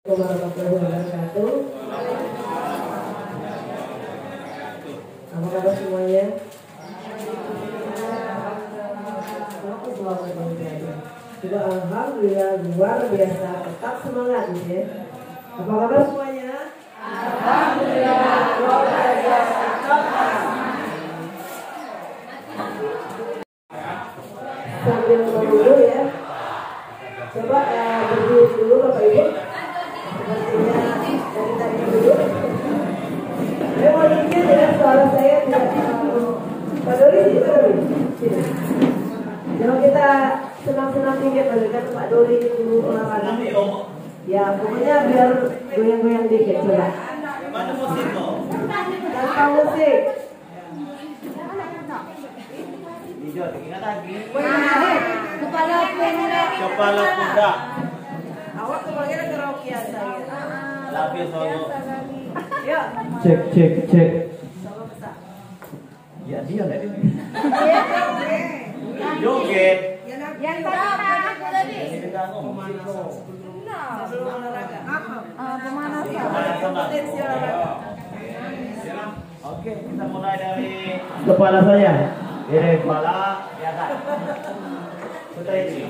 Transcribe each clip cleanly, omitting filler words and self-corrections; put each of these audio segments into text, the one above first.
Warahmatullahi wabarakatuh. Apa kabar semuanya? Sudah alhamdulillah luar biasa, tetap semangat ya. Apa kabar semuanya? Alhamdulillah luar biasa, tetap sambil menunggu ya. Coba berdiri dulu Bapak Ibu. Sepertinya dari tadi dulu. Saya mau izin ya, suara saya tidak terlalu. Pak Doli, Pak Doli. Sini. Kalau kita senang-senang tinggi kan Pak Doli dulu olahraga. Ya, pokoknya biar goyang-goyang dikit coba. Mana musik kok? Tanpa musik. Hijau, ingat lagi. Kepala kuda. Kepala kuda. Awak kebagian karaokean saya. Lapis solo. Yuk. Cek. Sama besar. Ya dia nggak ini. Joget. Yang tadi. Ini kita ngomong. Sebelum olahraga. Pemanasan. Potensi olahraga. Oke, kita mulai dari kepala saya. Ini kepala, ya kan? Putar ini.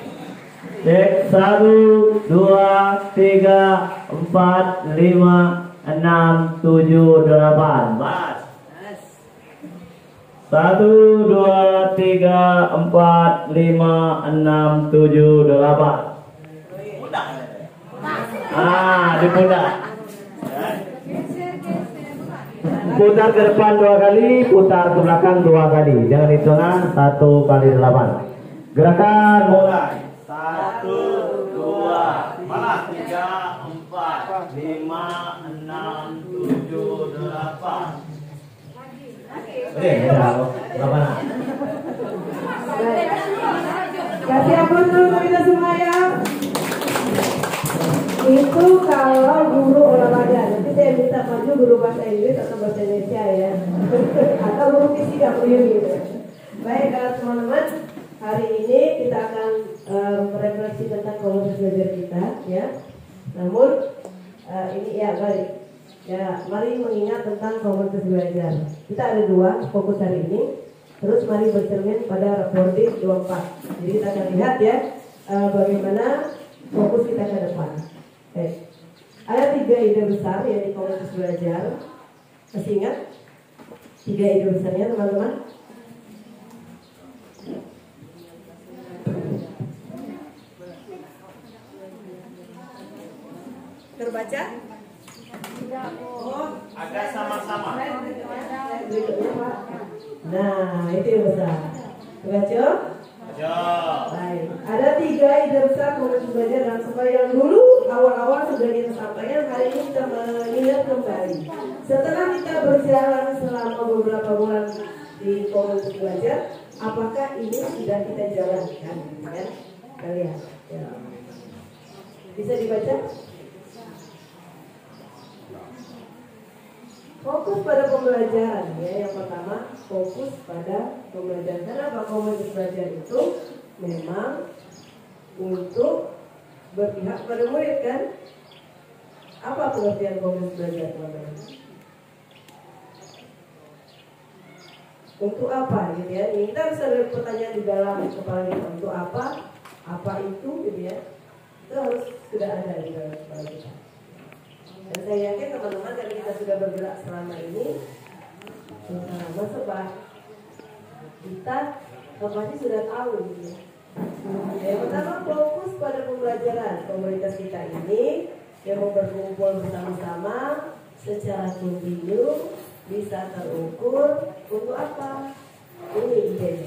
Cek 1, 2, 3, 4, 5, 6, 7, 8. Mas. 1, 2, 3, 4, 5, 6, 7, 8. Mudah. Diputar. Putar ke depan 2 kali, putar ke belakang 2 kali. Dengan hitungan 1 kali 8. Gerakan mulai. 1, 2, 3, 4, 5, 6, 7, 8. Oke, ya, 8. Kasih ampun dulu kita semua ya. Itu kalau guru olahraga. Nanti saya minta maju guru bahasa Inggris atau bahasa Indonesia ya. Atau guru fisika gitu. Baik teman-teman, hari ini kita akan merefleksi tentang komunitas belajar kita ya. Namun ini ya balik. Ya, mari mengingat tentang komunitas belajar. Kita ada 2 fokus hari ini. Terus mari bercermin pada reporting 24. Jadi kita akan lihat ya bagaimana fokus kita ke depan. Ada 3 ide besar yang di komunitas belajar. Masih ingat 3 ide besarnya teman-teman? Terbaca? Oh, agak sama-sama. Nah, itu yang besar. Terbaca? Baik. Ada 3 ide besar komunitas belajar dan supaya yang dulu awal-awal sudah kita sampaikan, hari ini kita mengingat kembali. Setelah kita berjalan selama beberapa bulan di komunitas belajar, apakah ini sudah kita jalankan? Ya, kita lihat. Ya. Bisa dibaca? Fokus pada pembelajaran ya. Yang pertama, fokus pada pembelajaran. Karena komunitas belajar itu memang untuk berpihak pada murid kan? Apa pengertian komunitas belajar teman-teman? Untuk apa gitu ya? Ini kita harus ada pertanyaan di dalam kepala kita. Untuk apa? Apa itu gitu ya? Itu harus sudah ada di dalam kepala kita. Dan saya yakin teman-teman kalau kita sudah bergerak selama ini, selama sebab kita pasti sudah tahu gitu ya. Yang pertama, fokus pada pembelajaran. Komunitas kita ini yang mau berkumpul bersama-sama secara kontinu, bisa terukur untuk apa? Ini idenya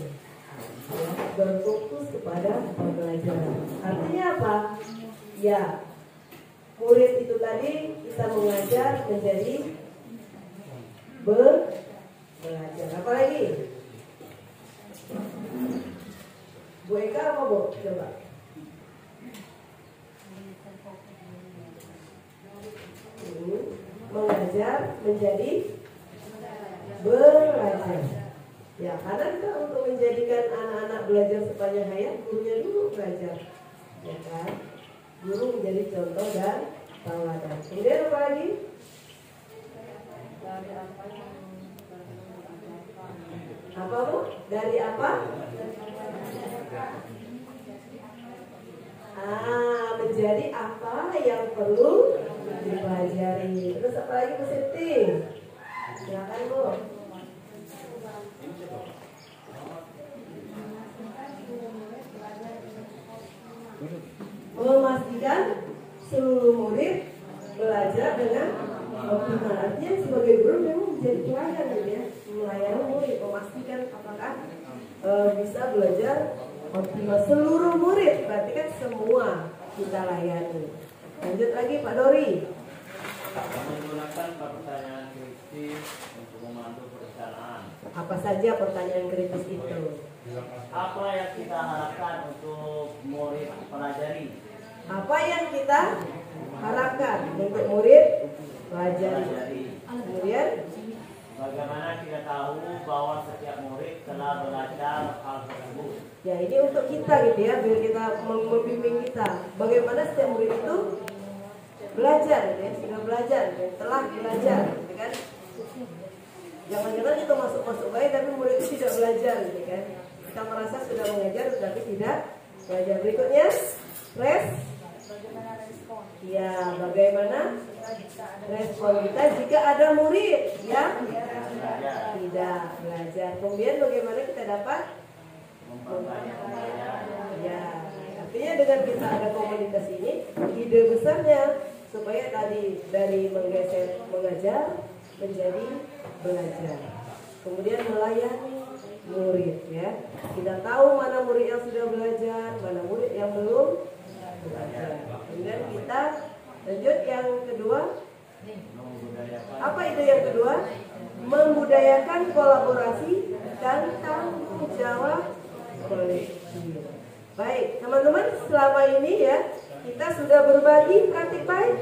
ya, berfokus kepada pembelajaran. Artinya apa? Ya, murid itu tadi kita mengajar menjadi belajar. Apa lagi? Bu Eka apa Bu? Coba. Mengajar menjadi belajar. Ya, karena kita untuk menjadikan anak-anak belajar sepanjang hayat, gurunya dulu belajar, ya kan? Guru menjadi contoh dan tauladan. Kemudian apa lagi? Apa Bu? Dari apa? Menjadi apa yang perlu dipelajari. Terus apa lagi Bu Siti? Silakan Bu. Memastikan seluruh murid belajar dengan optimal. Artinya sebagai guru memang menjadi pelayan gitu ya, melayani murid, memastikan apakah bisa belajar optimal seluruh murid. Berarti kan semua kita layani. Lanjut lagi Pak Dori. Menggunakan pertanyaan kritis untuk memandu perencanaan. Apa saja pertanyaan kritis itu? Apa yang kita harapkan untuk murid pelajari? Apa yang kita harapkan untuk murid pelajari? Kemudian Bagaimana kita tahu bahwa setiap murid telah belajar hal tersebut? ya ini untuk kita gitu ya, biar kita membimbing kita. Bagaimana setiap murid itu belajar gitu ya, sudah belajar, gitu, telah belajar gitu kan. Jangan-jangan kita masuk baik tapi murid itu tidak belajar gitu kan. Kita merasa sudah mengajar tetapi tidak belajar. Berikutnya res. Ya, bagaimana respon kita jika ada murid yang tidak belajar. Kemudian bagaimana kita dapat? Ya, artinya dengan kita ada komunitas ini, ide besarnya supaya tadi dari menggeser mengajar menjadi belajar. Kemudian melayani murid ya. Kita tahu mana murid yang sudah belajar, mana murid yang belum belajar. Kemudian kita lanjut yang kedua. Apa itu yang kedua? Membudayakan kolaborasi dan tanggung jawab kolektif. Baik, teman-teman, selama ini ya kita sudah berbagi praktik baik.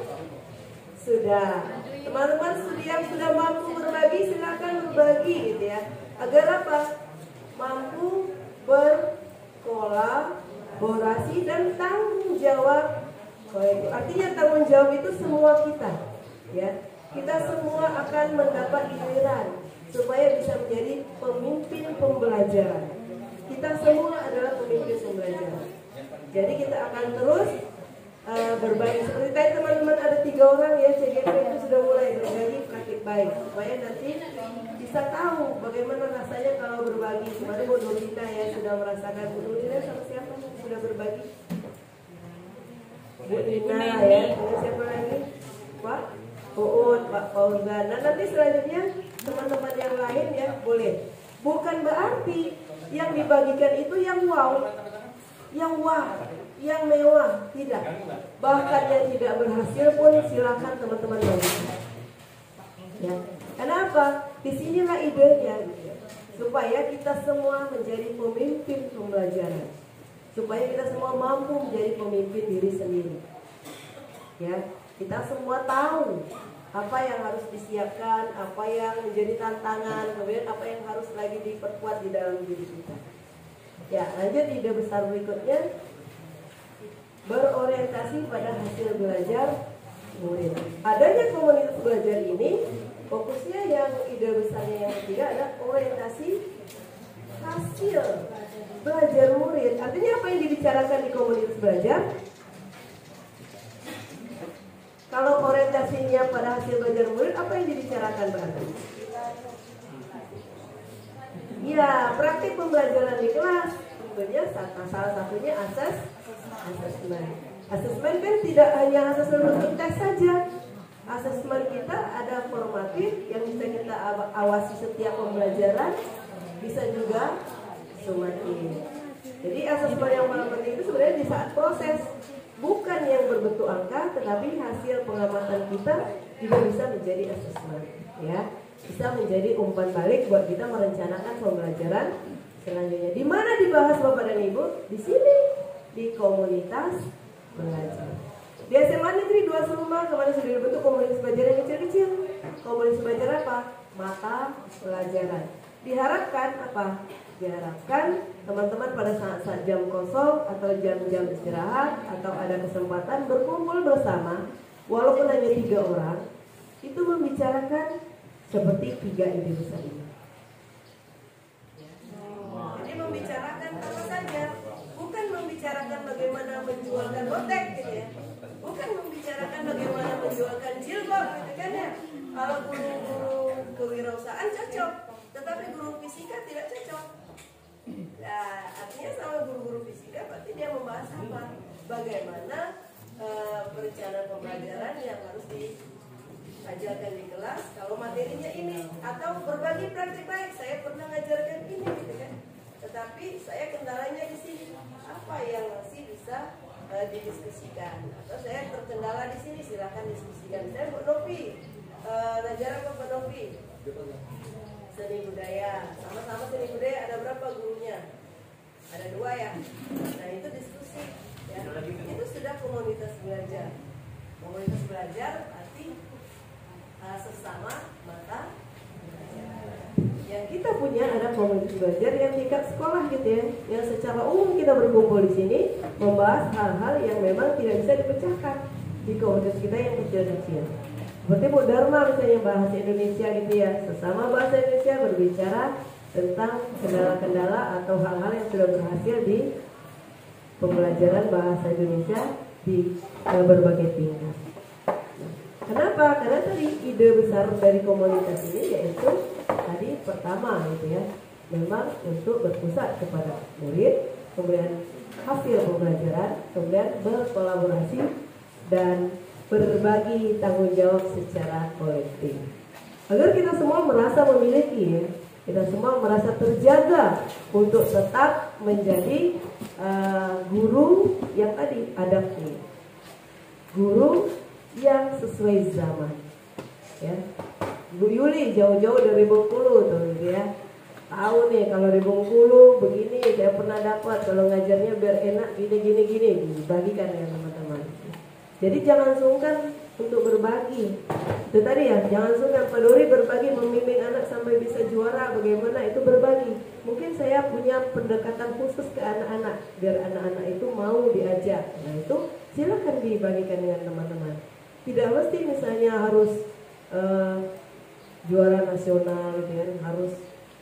Sudah. Teman-teman yang sudah mampu berbagi silakan berbagi gitu ya. Agar apa? Mampu berkolaborasi dan tanggung jawab kolektif. Artinya tanggung jawab itu semua kita, ya. Kita semua akan mendapat giliran supaya bisa menjadi pemimpin pembelajaran. Kita semua adalah pemimpin pembelajaran. Jadi kita akan terus berbagi. Seperti tadi teman-teman ada 3 orang ya, CGP itu sudah mulai berbagi praktik baik supaya nanti bisa tahu bagaimana rasanya kalau berbagi. Kemarin Bu Nurina ya sudah merasakan. Bu Nurina sama siapa yang sudah berbagi? Bu Nina ya, dengan siapa lagi? Pak Uut, Pak Fauzan. Nah nanti selanjutnya teman-teman yang lain ya boleh. Bukan berarti yang dibagikan itu yang wow, yang wah, yang mewah, tidak. Bahkan yang tidak berhasil pun silakan teman-teman bagikan. Ya, kenapa? Disinilah idenya, supaya kita semua menjadi pemimpin pembelajaran, supaya kita semua mampu menjadi pemimpin diri sendiri. Ya, kita semua tahu apa yang harus disiapkan, apa yang menjadi tantangan, kemudian apa yang harus lagi diperkuat di dalam diri kita. Ya, lanjut ide besar berikutnya, berorientasi pada hasil belajar murid. Adanya komunitas belajar ini, fokusnya yang ide besarnya yang ketiga adalah orientasi hasil belajar murid. Artinya apa yang dibicarakan di komunitas belajar? Kalau orientasinya pada hasil belajar murid, apa yang dibicarakan berarti? Ya, praktik pembelajaran di kelas. Tentunya salah satunya asesmen. Asesmen kan tidak hanya asesmen untuk tes saja. Asesmen kita ada formatif yang bisa kita awasi setiap pembelajaran, bisa juga sumatif. Jadi asesmen yang paling penting itu sebenarnya di saat proses. Bukan yang berbentuk angka, tetapi hasil pengamatan kita juga bisa menjadi asesmen, ya, bisa menjadi umpan balik buat kita merencanakan pembelajaran selanjutnya. Di mana dibahas Bapak dan Ibu? Di sini, di komunitas belajar. Di SMA Negeri 2 Seluma kemarin sudah dibentuk komunitas belajar yang kecil-kecil. Komunitas belajar apa? Mata pelajaran. Diharapkan apa? Diharapkan teman-teman pada saat jam kosong atau jam-jam istirahat atau ada kesempatan berkumpul bersama walaupun hanya 3 orang, itu membicarakan seperti 3 ide besar ini. Jadi membicarakan apa saja, bukan membicarakan bagaimana menjualkan botek gitu ya, bukan membicarakan bagaimana menjualkan jilbab gitu kan ya. Kalau guru-guru kewirausahaan cocok, tetapi guru fisika tidak cocok. Nah, artinya sama guru-guru fisika berarti dia membahas apa? Bagaimana perencanaan pembelajaran yang harus diajarkan di kelas kalau materinya ini, atau berbagi praktik baik. Saya pernah ngajarkan ini gitu kan. Tetapi saya kendalanya di sini. Apa yang masih bisa didiskusikan? Atau saya terkendala di sini, silakan diskusikan. Saya Bu Novi, ngajar apa Bu Novi? Seni budaya. Sama-sama seni budaya ada berapa gurunya? Ada 2 ya. Nah itu diskusi. Ya. Itu sudah komunitas belajar. Komunitas belajar arti sesama mata belajar. Yang kita punya ada komunitas belajar yang tingkat sekolah gitu ya, yang secara umum kita berkumpul di sini membahas hal-hal yang memang tidak bisa dipecahkan di komunitas kita yang kecil-kecil. Seperti Bu Dharma misalnya bahasa Indonesia gitu ya, sesama bahasa Indonesia berbicara tentang kendala-kendala atau hal-hal yang sudah berhasil di pembelajaran bahasa Indonesia di berbagai tingkat. Kenapa? Karena tadi ide besar dari komunitas ini yaitu tadi pertama gitu ya, memang untuk berpusat kepada murid, kemudian hasil pembelajaran, kemudian berkolaborasi dan berbagi tanggung jawab secara kolektif. Agar kita semua merasa memiliki ya, kita semua merasa terjaga untuk tetap menjadi guru yang tadi adaptif, guru yang sesuai zaman. Ya, Bu Yuli jauh-jauh dari Bengkulu tuh ya, tahu nih kalau di Bengkulu begini saya pernah dapat kalau ngajarnya biar enak gini bagikan ya teman-teman. Jadi jangan sungkan untuk berbagi. Itu tadi ya, jangan sungkan Pak Dori berbagi, membimbing anak sampai bisa juara, bagaimana itu berbagi. Mungkin saya punya pendekatan khusus ke anak-anak biar anak-anak itu mau diajak. Nah itu silakan dibagikan dengan teman-teman. Tidak mesti misalnya harus juara nasional gitu ya, harus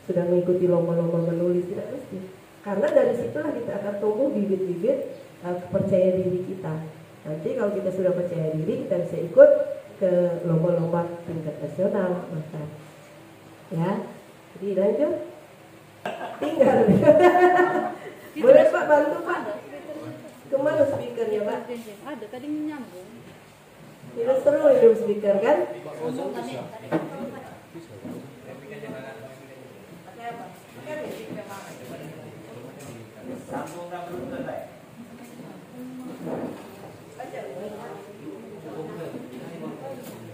sudah mengikuti lomba-lomba menulis, tidak mesti. Karena dari situlah kita akan tumbuh bibit-bibit percaya diri kita. Nanti kalau kita sudah percaya diri, kita bisa ikut ke lomba-lomba tingkat nasional bahkan. Ya, jadi lanjut. Tinggal. Boleh Pak bantu Pak? Kemana speakernya Pak? Ada tadi nyambung. Ini seru hidup speaker kan?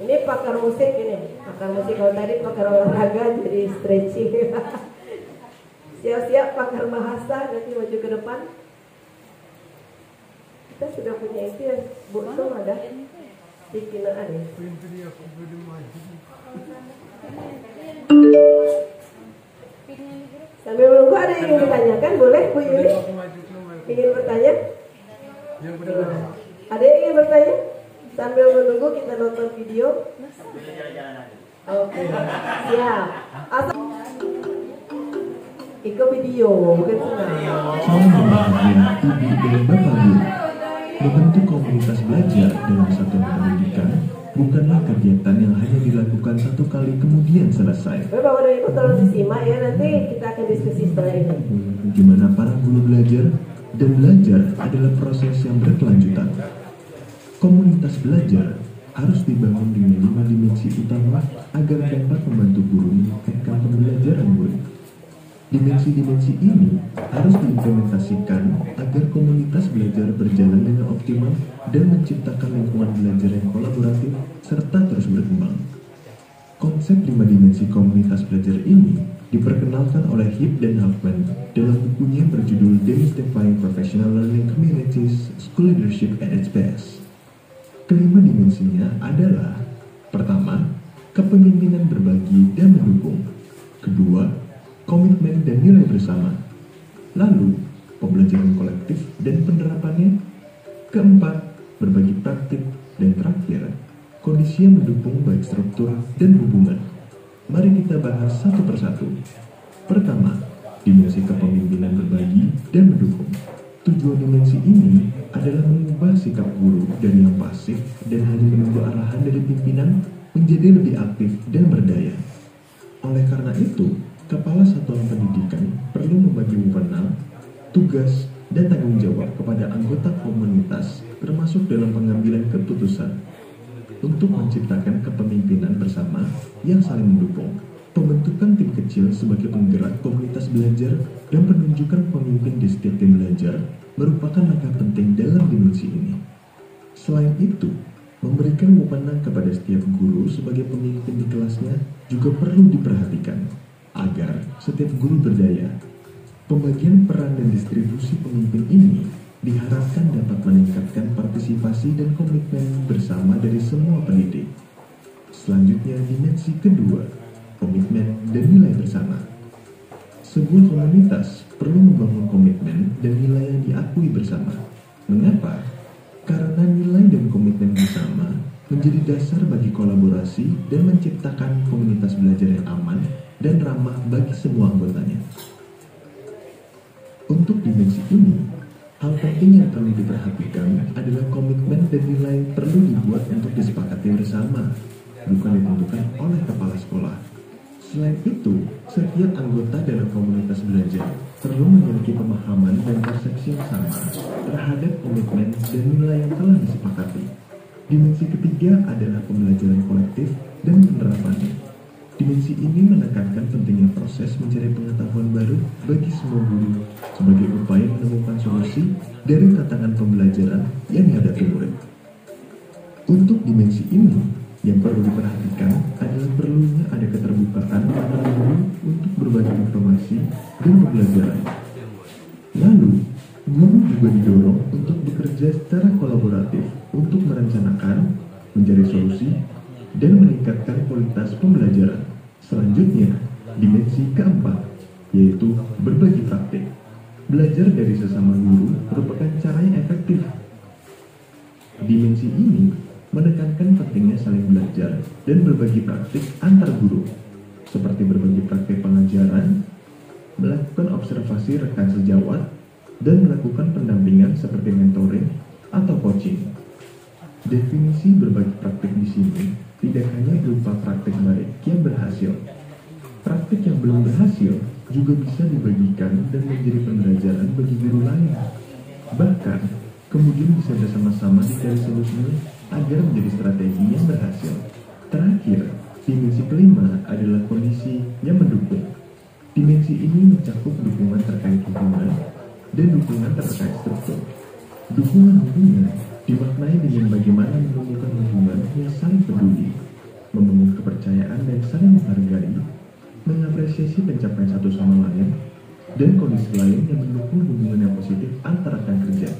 Ini pakar musik ini, pakar musik. Kalau tadi pakar olahraga jadi stretching. Siap-siap pakar bahasa nanti maju ke depan. Kita sudah punya itu ya, Bu Tum ada. Bikin ada. Sambil menunggu ada yang ingin ditanyakan, boleh Bu Yuli? Ingin bertanya? Ada yang ingin bertanya? Sambil menunggu kita nonton video. Oke, siap. Asal ikut video, bukan senang. Salam bahagia, ibu dan bapak guru. Membentuk komunitas belajar dalam satuan pendidikan bukanlah kegiatan yang hanya dilakukan satu kali kemudian selesai. Bapak dan Ibu tolong disimak ya, nanti kita akan diskusi setelah ini. Di mana para guru belajar dan belajar adalah proses yang berkelanjutan. Komunitas belajar harus dibangun dengan 5 dimensi utama agar dapat membantu guru meningkatkan pembelajaran murid. Dimensi-dimensi ini harus diimplementasikan agar komunitas belajar berjalan dengan optimal dan menciptakan lingkungan belajar yang kolaboratif serta terus berkembang. Konsep 5 dimensi komunitas belajar ini diperkenalkan oleh Heath dan Huffman dalam bukunya berjudul Demystifying Professional Learning Communities, School Leadership at its Best. Kelima dimensinya adalah: pertama, kepemimpinan berbagi dan mendukung; kedua, komitmen dan nilai bersama; lalu, pembelajaran kolektif dan penerapannya; keempat, berbagi praktik; Dan terakhir, kondisi yang mendukung baik struktur dan hubungan. Mari kita bahas satu persatu. Pertama, dimensi kepemimpinan berbagi dan mendukung. Tujuan dimensi ini adalah mengubah sikap guru dari yang pasif dan hanya menunggu arahan dari pimpinan menjadi lebih aktif dan berdaya. Oleh karena itu, kepala satuan pendidikan perlu membagi wewenang, tugas, dan tanggung jawab kepada anggota komunitas termasuk dalam pengambilan keputusan untuk menciptakan kepemimpinan bersama yang saling mendukung. Pembentukan tim kecil sebagai penggerak komunitas belajar dan penunjukan pemimpin di setiap tim belajar merupakan langkah penting dalam dimensi ini. Selain itu, memberikan wewenang kepada setiap guru sebagai pemimpin di kelasnya juga perlu diperhatikan agar setiap guru berdaya. Pembagian peran dan distribusi pemimpin ini diharapkan dapat meningkatkan partisipasi dan komitmen bersama dari semua pendidik. Selanjutnya, dimensi kedua, komitmen dan nilai bersama. Sebuah komunitas perlu membangun komitmen dan nilai yang diakui bersama. Mengapa? Karena nilai dan komitmen bersama menjadi dasar bagi kolaborasi dan menciptakan komunitas belajar yang aman dan ramah bagi semua anggotanya. Untuk dimensi ini, hal penting yang perlu diperhatikan adalah komitmen dan nilai perlu dibuat untuk disepakati bersama, bukan ditentukan oleh kepala sekolah. Selain itu, setiap anggota dalam komunitas belajar perlu memiliki pemahaman dan persepsi yang sama terhadap komitmen dan nilai yang telah disepakati. Dimensi ketiga adalah pembelajaran kolektif dan penerapannya. Dimensi ini menekankan pentingnya proses mencari pengetahuan baru bagi semua guru sebagai upaya menemukan solusi dari tantangan pembelajaran yang dihadapi murid. Untuk dimensi ini, yang perlu diperhatikan adalah perlunya ada keterbukaan antara guru untuk berbagi informasi dan pembelajaran. Lalu, guru juga didorong untuk bekerja secara kolaboratif untuk merencanakan, mencari solusi, dan meningkatkan kualitas pembelajaran. Selanjutnya, dimensi keempat, yaitu berbagi praktik. Belajar dari sesama guru merupakan cara yang efektif. Dimensi ini menekankan pentingnya saling belajar dan berbagi praktik antar guru, seperti berbagi praktik pengajaran, melakukan observasi rekan sejawat, dan melakukan pendampingan seperti mentoring atau coaching. Definisi berbagi praktik di sini tidak hanya berupa praktik baik yang berhasil. Praktik yang belum berhasil juga bisa dibagikan dan menjadi pembelajaran bagi guru lain. Bahkan, kemudian bisa bersama-sama dicari solusinya agar menjadi strategi yang berhasil. Terakhir, dimensi kelima adalah kondisi yang mendukung. Dimensi ini mencakup dukungan terkait hubungan dan dukungan terkait struktur. Dukungan hubungan dimaknai dengan bagaimana menemukan hubungan yang saling peduli, membangun kepercayaan dan saling menghargai, mengapresiasi pencapaian satu sama lain, dan kondisi lain yang mendukung hubungan yang positif antara rekan kerja.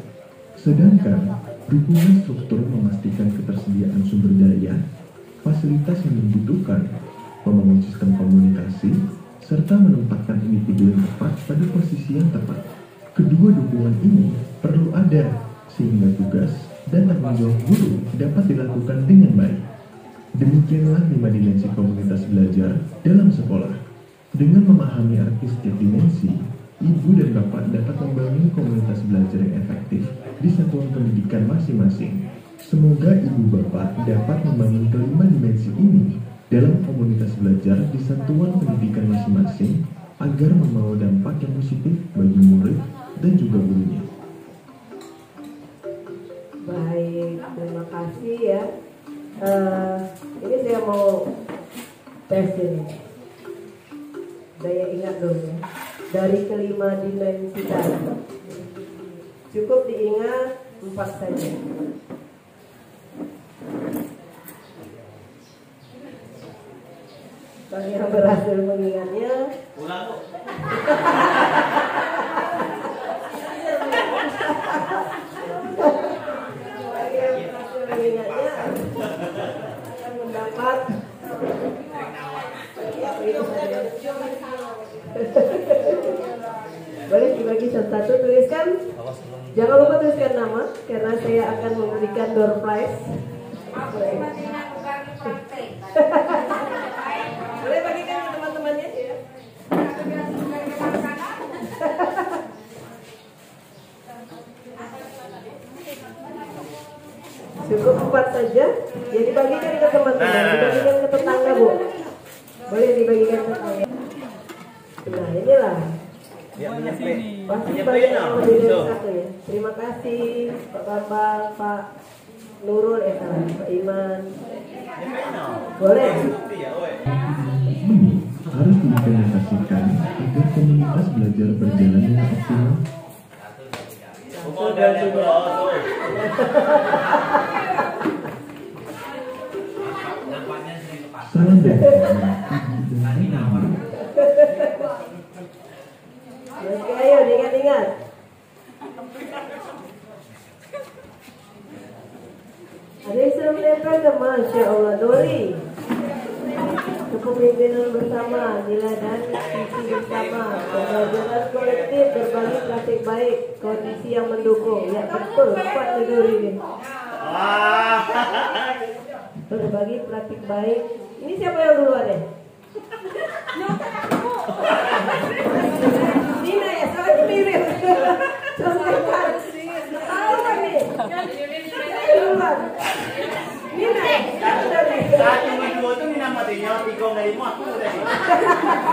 Sedangkan dukungan struktur memastikan ketersediaan sumber daya, fasilitas yang dibutuhkan, membangun sistem komunikasi, serta menempatkan individu yang tepat pada posisi yang tepat. Kedua dukungan ini perlu ada sehingga tugas dan tanggung jawab guru dapat dilakukan dengan baik. Demikianlah 5 dimensi komunitas belajar dalam sekolah. Dengan memahami arti setiap dimensi, ibu dan bapak dapat membangun komunitas belajar yang efektif di satuan pendidikan masing-masing. Semoga ibu bapak dapat membangun kelima dimensi ini dalam komunitas belajar di satuan pendidikan masing-masing agar membawa dampak yang positif bagi murid dan juga gurunya. Baik, terima kasih ya. Ini saya mau tes ini. Daya ingat dulu ya. Dari kelima dimensi tadi, cukup diingat 4 saja. Bagi yang berhasil mengingatnya, Ulang kok. mengingatnya akan mendapat boleh dibagi satu-satu, tuliskan, jangan lupa tuliskan nama karena saya akan memberikan door prize Boleh bagikan ke teman-temannya ya. Cukup 4 saja. Ya dibagikan ke teman-teman, dibagikan ke tetangga, Bu. Boleh dibagikan ke tetangga. Nah, inilah. Pasti banyak yang lebih dari satu ya. Terima kasih Pak Bambang, Pak Nurul, Pak Iman. Boleh. Menu harus diimplementasikan agar komunitas belajar berjalan dengan optimal. Salam dari Oke, ayo diingat-ingat. Ada yang sudah menyampaikan, Masya Allah, Dori. Kepemimpinan bersama, nilai dan visi bersama, pembelajaran kolektif, berbagi praktik baik, kondisi yang mendukung. Ya betul, Pak Dori ini. Berbagi praktik baik. Ini siapa yang duluan ya? Nina ya, soalnya mirip. Contohkan. Tahu kan nih? Duluan. Nina ya? Saat ini dua tuh Nina matinya, tiga dari mu aku udah di.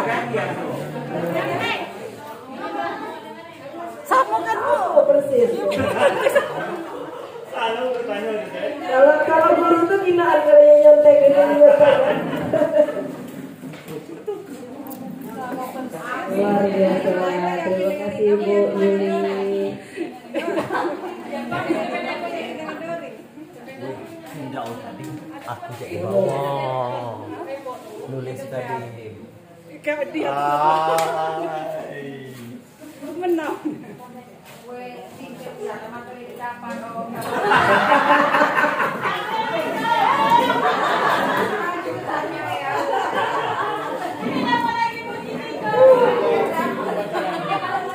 Gantian tuh. Sama kan Bu? Oh, persis. Salah bertanya gitu ya. Kalau guru tuh gimana kalau yang nyontek itu juga kan? Luar biasa. Terima kasih Bu Yuli. Jauh tadi aku jadi bawa nulis tadi. Kayak dia menang.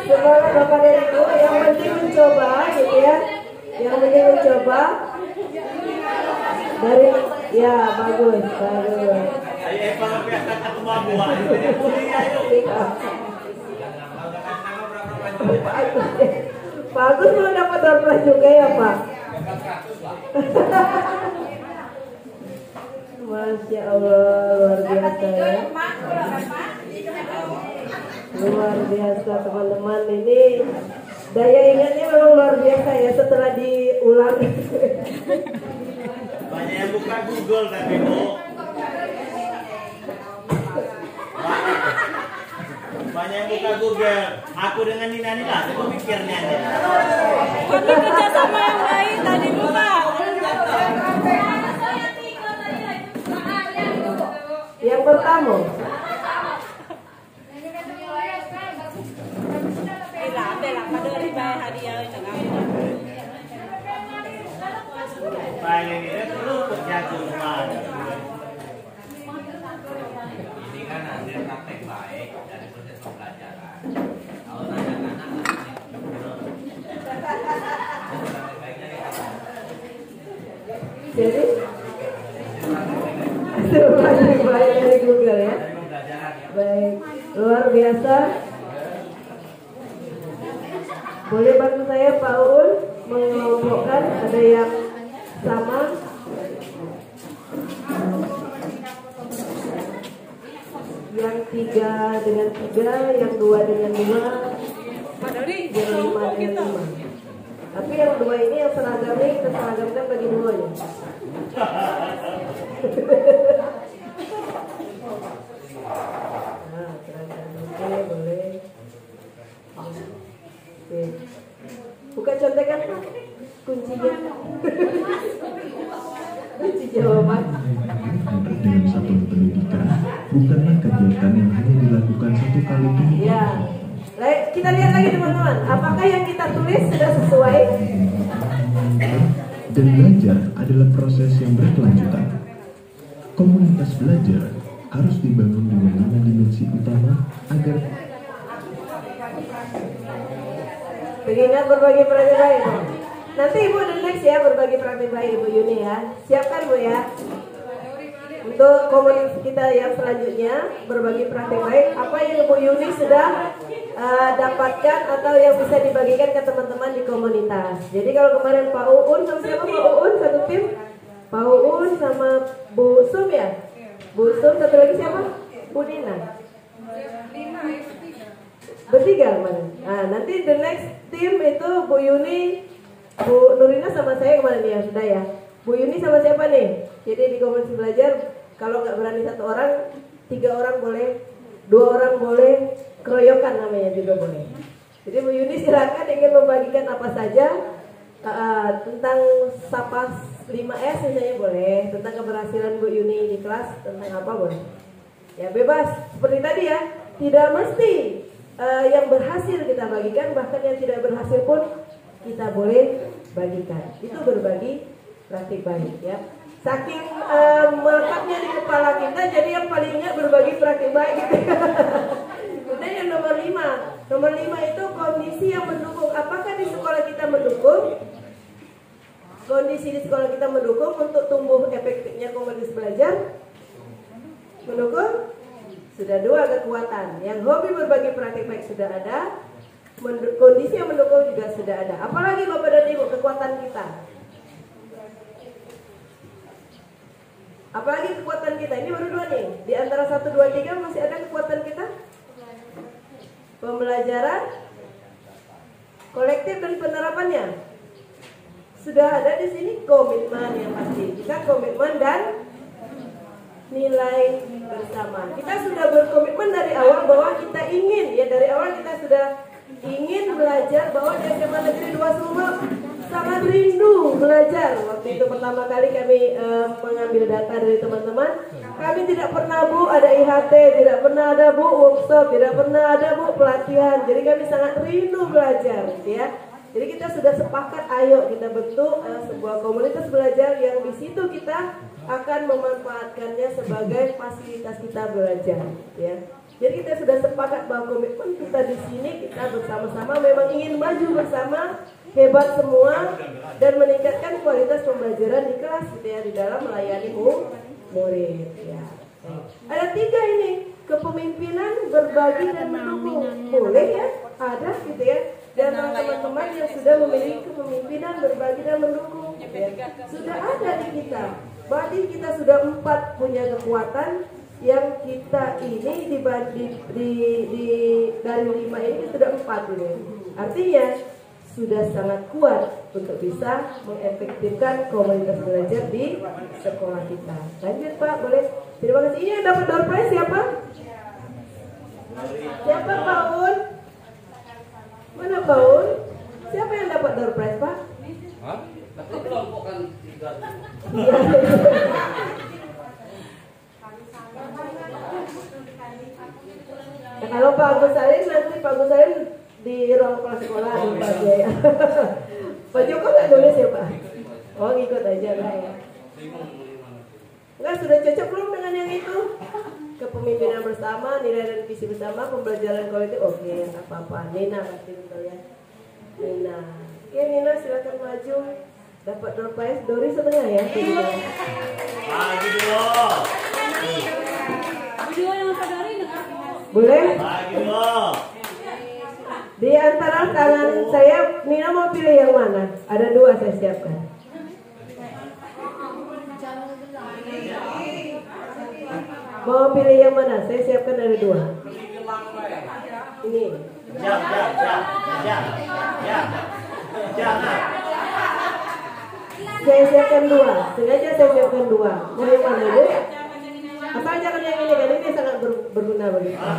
Semangat Bapak dan Ibu, yang penting mencoba gitu ya. Yang penting mencoba. Dari ya bagus. Ayo Eva membiarkan aku buah. Bagus mau dapat dompet juga ya Pak. Masya Allah, luar biasa ya. Luar biasa teman-teman, ini daya ingatnya memang luar biasa ya setelah diulang. Banyak yang buka Google tapi Bu. Banyak yang buka Google. Aku dengan Nina nih lah, aku mikirnya. Kami kerja sama yang baik tadi buka. Yang pertama. Bela, pada riba hadiah itu kan. Paling ini terus terjatuh rumah. Ini kan hasil praktek baik dari proses pembelajaran. Kalau anak-anak Jadi hasil baik dari Google ya. Baik, luar biasa. Boleh bantu saya Pak Uul mengelompokkan, ada yang sama, yang 3 dengan 3, yang 2 dengan 2, yang 5 dengan 5. Tapi yang 2 ini yang seragamnya kita seragamkan bagi duanya. Nah, seragam oke, boleh. Oke. Buka contekan Pak, kuncinya. Kunci jawaban. Dengan satuan pendidikan bukanlah kegiatan yang hanya dilakukan satu kali ini. Ya. Kita lihat lagi teman-teman, apakah yang kita tulis sudah sesuai? Dan belajar adalah proses yang berkelanjutan. Komunitas belajar harus dibangun dengan 5 dimensi utama agar Mengingat berbagi praktik baik. Nanti Ibu dan nice ya berbagi praktik baik Ibu Yuni ya. Siapkan Bu ya. Untuk komunitas kita yang selanjutnya berbagi praktik baik, apa yang Ibu Yuni sudah dapatkan atau yang bisa dibagikan ke teman-teman di komunitas. Jadi kalau kemarin Pak Uun sama siapa Pak Uun satu tim, Pak Uun sama Bu Sum ya, Bu Sum satu lagi siapa? Bu Nina. Bertiga kemarin. Nah, nanti the next team itu Bu Yuni, Bu Nurina sama saya kemarin ya sudah ya. Bu Yuni sama siapa nih? Jadi di komunitas belajar kalau nggak berani satu orang, 3 orang boleh, 2 orang boleh, keroyokan namanya juga boleh. Jadi Bu Yuni silakan ingin membagikan apa saja tentang SAPAS 5S misalnya boleh, tentang keberhasilan Bu Yuni di kelas tentang apa boleh. Ya bebas seperti tadi ya, tidak mesti yang berhasil kita bagikan, bahkan yang tidak berhasil pun kita boleh bagikan. Itu berbagi praktik baik ya. Saking melekatnya di kepala kita, jadi yang paling ingat berbagi praktik baik gitu. Kemudian yang nomor 5. Nomor 5 itu kondisi yang mendukung. Apakah di sekolah kita mendukung? Kondisi di sekolah kita mendukung untuk tumbuh efektifnya komunitas belajar? Mendukung? Sudah 2 kekuatan. Yang hobi berbagi praktik baik sudah ada, kondisi yang mendukung juga sudah ada. Apalagi Bapak dan Ibu kekuatan kita. Apalagi kekuatan kita. Ini baru 2 nih. Di antara 1, 2, 3 masih ada kekuatan kita. Pembelajaran kolektif dan penerapannya. Sudah ada di sini komitmen yang pasti. Kita komitmen dan nilai bersama. Kita sudah berkomitmen dari awal bahwa kita ingin, ya dari awal kita sudah ingin belajar bahwa di SMA Negeri 2 Sumba sangat rindu belajar. Waktu itu pertama kali kami mengambil data dari teman-teman, kami tidak pernah Bu ada IHT, tidak pernah ada Bu workshop, tidak pernah ada Bu pelatihan. Jadi kami sangat rindu belajar, ya. Jadi kita sudah sepakat, ayo kita bentuk sebuah komunitas belajar yang di situ kita akan memanfaatkannya sebagai fasilitas kita belajar, ya. Jadi kita sudah sepakat bahwa komitmen kita di sini kita bersama-sama memang ingin maju bersama, hebat semua dan meningkatkan kualitas pembelajaran di kelas, gitu ya, di dalam melayani murid, ya. Ada 3 ini, kepemimpinan, berbagi dan mendukung. Boleh ya, ada gitu ya. Dan teman-teman yang sudah memiliki kepemimpinan, berbagi dan mendukung, ya, sudah ada di kita. Berarti kita sudah 4 punya kekuatan yang kita ini dari 5 ini sudah 4 gitu. Artinya sudah sangat kuat untuk bisa mengefektifkan komunitas belajar di sekolah kita. Lanjut Pak, boleh. Terima kasih. Ini yang dapat door prize siapa? Siapa Pak Un? Mana Pak Un? Siapa yang dapat door prize Pak? Hah? Dapat kelompokkan 3. Nah, kalau Pak Agus Salim nanti Pak Agus Salim di ruang kepala sekolah aja ya. Pak Joko nggak nulis ya Pak? Oh ngikut aja lah ya. Enggak, sudah cocok belum dengan yang itu? Kepemimpinan bersama, nilai dan visi bersama, pembelajaran kolektif. Oke, nggak apa-apa. Nina pasti betul ya. Nina. Oke Nina silakan maju. Dapat door prize. Dori setengah ya. Bagi dulu. Video yang sadari dengar. Boleh? Bagi dulu. Di antara tangan saya, Nina mau pilih yang mana? Ada 2 saya siapkan. Mau pilih yang mana? Saya siapkan ada 2. Ini. Jangan. Saya siapkan 2. Sengaja saya siapkan 2. Mau yang mana Bu? Asal jangan yang ini kan ini sangat berguna bagi kita.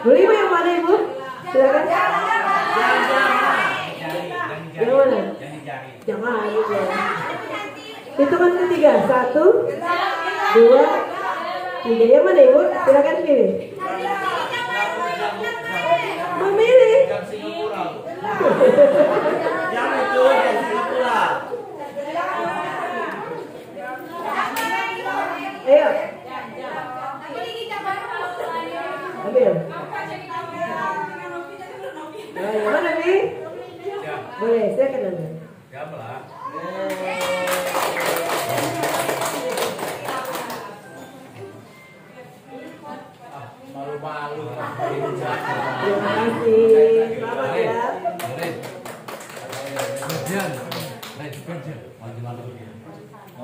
Boleh Ibu yang mana Ibu? Silakan. Yang mana? Jangan. Hitungan ketiga. 1, 2, 3. Yang mana Ibu? Silakan pilih. Memilih. Jam itu jam Singapura. Ayo. Ambil. Nah, yang mana nih? Boleh, saya akan ambil. jam lah. Malu-malu. Terima kasih. Selamat ya.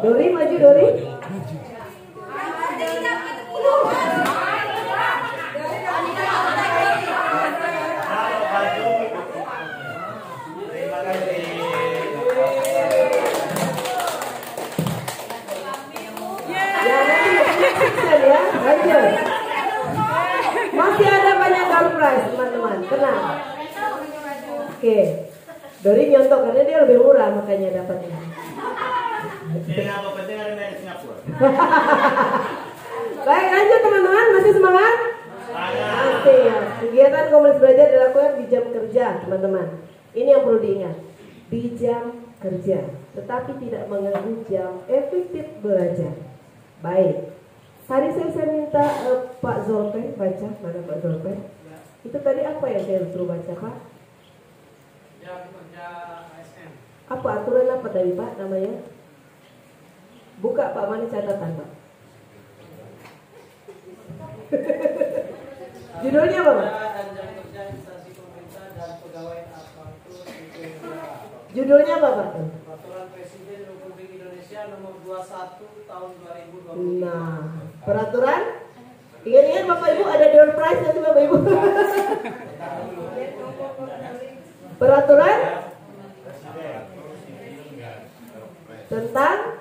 Dori maju Dori. Terima kasih. Ya nanti ya, lanjut. Masih ada banyak door prize teman-teman, tenang. Oke, Dori nyontok karena dia lebih murah makanya dapatnya. Ini apa penting ada dari Singapura? Baik lanjut teman-teman, masih semangat? Masih ya. Kegiatan komunitas belajar dilakukan di jam kerja teman-teman. Ini yang perlu diingat, di jam kerja, tetapi tidak mengganggu jam efektif belajar. Baik. Tadi saya minta Pak Zolpe baca, mana Pak Zolpe? Itu tadi apa yang saya suruh baca Pak? Jam kerja ASN. Apa aturan apa tadi Pak namanya? Buka Pak, mana catatan Pak? Judulnya apa Pak? Dan jam kerja instansi pemerintah dan pegawai aparatur sipil negara. Judulnya apa Pak? Peraturan Presiden Republik Indonesia Nomor 21 Tahun 2020. Nah, peraturan? Ingat-ingat Bapak Ibu ada door prize nanti Bapak Ibu. Peraturan tentang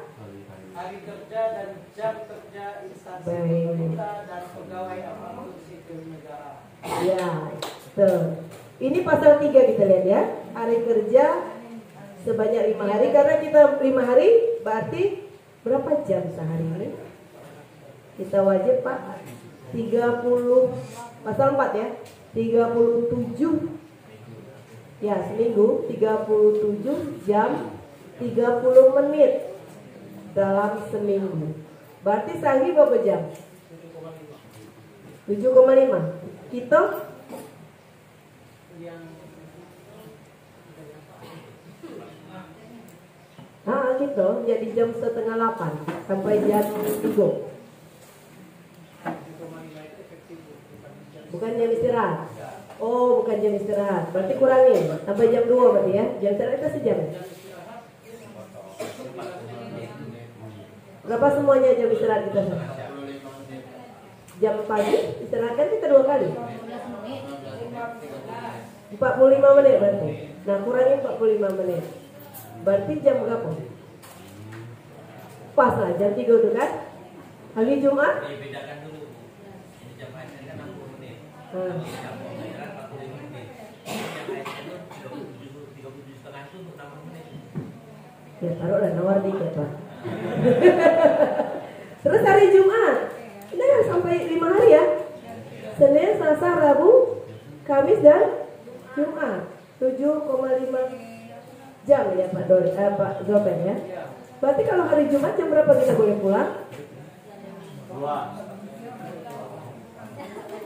Hari kerja dan jam kerja instansi Baik. pemerintah dan pegawai aparatur sipil negara. ya, betul. Ini pasal 3 kita lihat ya. Hari kerja sebanyak 5 hari karena kita 5 hari berarti berapa jam sehari ini? Kita wajib Pak 30 pasal 4 ya. 37 ya seminggu 37 jam 30 menit dalam seminggu. Berarti sehari berapa jam? 7,5. Kita gitu. Jadi jam setengah 8 sampai jam 3. Bukan jam istirahat. Oh, bukan jam istirahat. Berarti kurangin sampai jam 2 berarti ya. Jam istirahat kita sejam. Berapa semuanya jam istirahat kita? Jam pagi istirahat kan kita 2 kali. 45 menit berarti. Nah, kurangin 45 menit. Berarti jam berapa? Pas lah jam 3 itu kan. Hari Jumat. Bedakan dulu. Ini jam ASN kan 60 menit. Jam pembelajaran 45 menit. Jam ASN itu 37,5 itu untuk 60 menit. Ya taruhlah nawar dikit Pak. Terus hari Jumat. Ini kan sampai 5 hari ya. Senin, Selasa, Rabu, Kamis dan Jumat. 7,5 jam ya Pak Pak Zopen ya. Berarti kalau hari Jumat jam berapa kita boleh pulang? 2.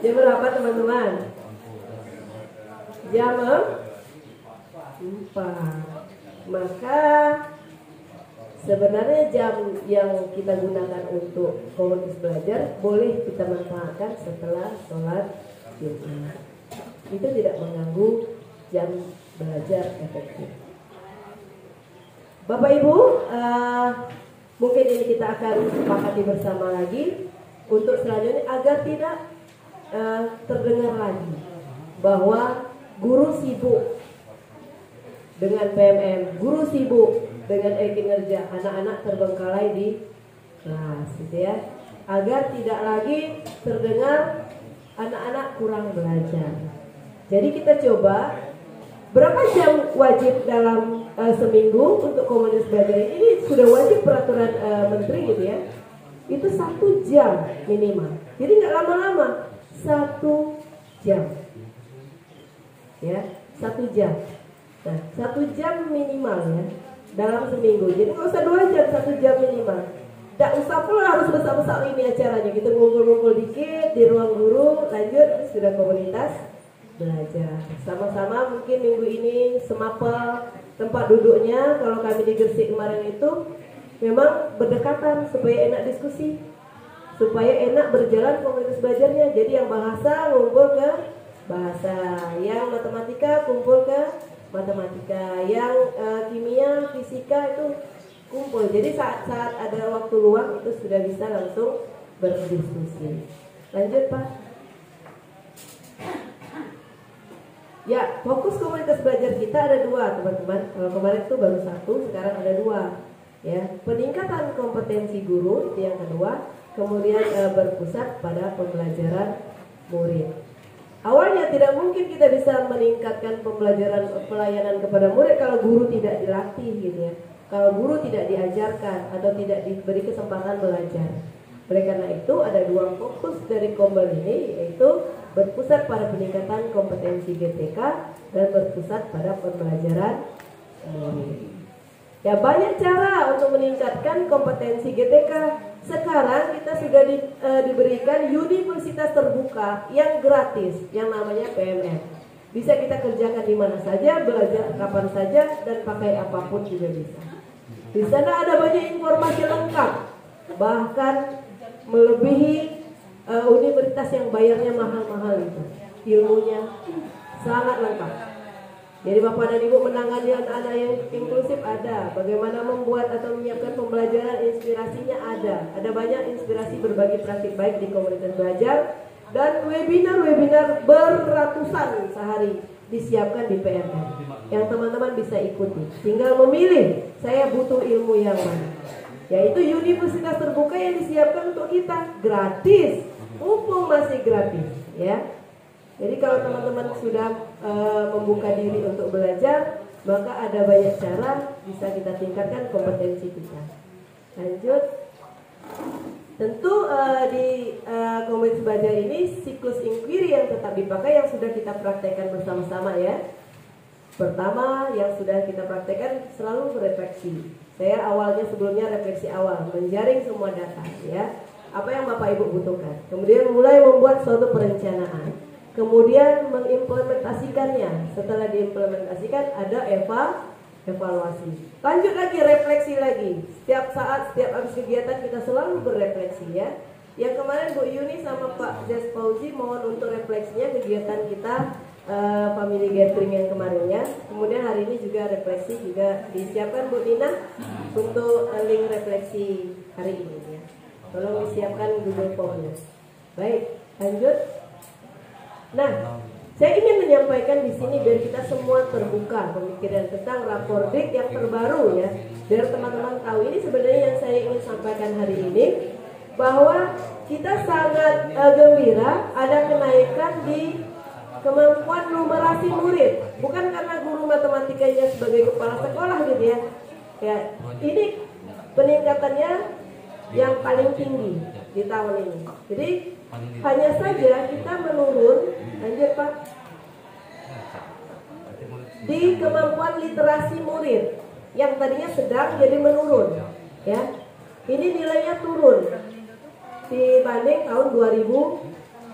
Jam berapa teman-teman? Jam 4. Maka sebenarnya jam yang kita gunakan untuk komunitas belajar boleh kita manfaatkan setelah sholat Jumat. Itu tidak mengganggu jam belajar efektif. Bapak Ibu, mungkin ini kita akan sepakati bersama lagi untuk selanjutnya agar tidak terdengar lagi bahwa guru sibuk dengan PMM, guru sibuk dengan kinerja, anak-anak terbengkalai di kelas, gitu ya. Agar tidak lagi terdengar anak-anak kurang belajar. Jadi kita coba berapa jam wajib dalam seminggu untuk komunitas belajar ini sudah wajib peraturan menteri gitu ya. Itu 1 jam minimal. Jadi nggak lama-lama, 1 jam. Ya, 1 jam. Nah, 1 jam minimal ya dalam seminggu. Jadi nggak usah 2 jam, 1 jam minimal. Nggak usah pula harus besar-besar ini acaranya. Kita ngumpul-ngumpul dikit di ruang guru, lanjut sudah komunitas belajar. Sama-sama mungkin minggu ini semapel tempat duduknya kalau kami di Gresik kemarin itu memang berdekatan supaya enak diskusi, supaya enak berjalan komunitas belajarnya. Jadi yang bahasa ngumpul ke bahasa, yang matematika kumpul ke matematika, yang kimia, fisika itu kumpul. Jadi saat ada waktu luang itu sudah bisa langsung berdiskusi. Lanjut Pak. Ya, fokus komunitas belajar kita ada dua teman-teman. Kalau kemarin itu baru satu, sekarang ada dua. Ya, peningkatan kompetensi guru itu yang kedua. Kemudian berpusat pada pembelajaran murid. Awalnya tidak mungkin kita bisa meningkatkan pelayanan kepada murid kalau guru tidak dilatih gitu ya. Kalau guru tidak diajarkan atau tidak diberi kesempatan belajar. Oleh karena itu ada dua fokus dari Kombel ini, yaitu berpusat pada peningkatan kompetensi GTK dan berpusat pada pembelajaran murid. Ya, banyak cara untuk meningkatkan kompetensi GTK. Sekarang kita sudah diberikan universitas terbuka yang gratis, yang namanya PMN. Bisa kita kerjakan di mana saja, belajar kapan saja, dan pakai apapun juga bisa. Di sana ada banyak informasi lengkap, bahkan melebihi universitas yang bayarnya mahal-mahal itu. Ilmunya sangat lengkap. Jadi Bapak dan Ibu menangani anak-anak yang inklusif ada. Bagaimana membuat atau menyiapkan pembelajaran, inspirasinya ada. Ada banyak inspirasi berbagi praktik baik di komunitas belajar. Dan webinar-webinar beratusan sehari disiapkan di PMN, yang teman-teman bisa ikuti. Tinggal memilih, saya butuh ilmu yang mana. Yaitu universitas terbuka yang disiapkan untuk kita. Gratis, mumpung masih gratis ya. Jadi kalau teman-teman sudah membuka diri untuk belajar, maka ada banyak cara bisa kita tingkatkan kompetensi kita. Lanjut. Tentu di komunitas belajar ini siklus inquiry yang tetap dipakai yang sudah kita praktekkan bersama-sama ya. Pertama yang sudah kita praktekkan selalu refleksi. Saya awalnya sebelumnya refleksi awal, menjaring semua data ya. Apa yang Bapak Ibu butuhkan. Kemudian mulai membuat suatu perencanaan. Kemudian mengimplementasikannya. Setelah diimplementasikan ada evaluasi. Lanjut lagi, refleksi lagi. Setiap saat, setiap habis kegiatan kita selalu berefleksi ya. Yang kemarin Bu Yuni sama Pak Jas Fauzi mohon untuk refleksinya kegiatan kita family gathering yang kemarinnya. Kemudian hari ini juga refleksi juga disiapkan Bu Nina untuk link refleksi hari ini ya. Tolong disiapkan Google Form-nya. Baik, lanjut. Nah, saya ingin menyampaikan di sini biar kita semua terbuka pemikiran tentang rapordik yang terbaru ya. Biar teman-teman tahu ini sebenarnya yang saya ingin sampaikan hari ini, bahwa kita sangat gembira ada kenaikan di kemampuan numerasi murid. Bukan karena guru matematikanya sebagai kepala sekolah gitu ya. Ya, ini peningkatannya yang paling tinggi di tahun ini. Jadi hanya saja kita menurun, lanjut Pak, di kemampuan literasi murid yang tadinya sedang jadi menurun ya. Ini nilainya turun dibanding tahun